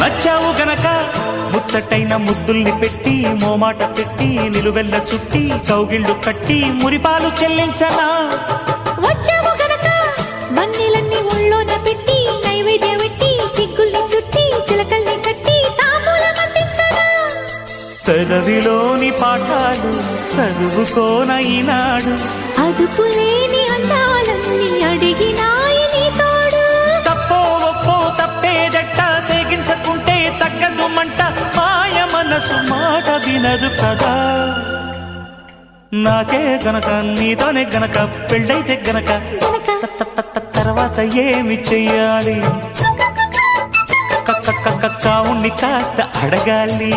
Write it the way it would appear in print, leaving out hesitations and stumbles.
నచ్చావు గనక ముచ్చటైన ముద్దుల్ని పెట్టి మోమాట పెట్టి నిలువెల్ల చుట్టి కౌగిళ్ళు కట్టి మురిపాలు చెల్లించనా వచ్చావు గనక వన్నెలన్నీ ఒళ్ళోన పెట్టి నైవేద్యం పెట్టి సిగ్గుల్ని చుట్టి చిలకల్ని కట్టి తాంబూలం అందించనా పెదవిలోని పాఠాలు చదువుకోన ఈనాడు అదుపులేని అందాలన్నీ అడిగినాయి నీ తోడు తప్పో ఒప్పో తప్పేదెట్ట తెగించకుంటే తగ్గదు మంట మాయ మనసు మాట వినదు కదా నాకే గనక నీతోనే గనక పెళ్ళైతే గనక తర్వాత ఏమి చెయ్యాలి కావుని కాస్త అడగాలి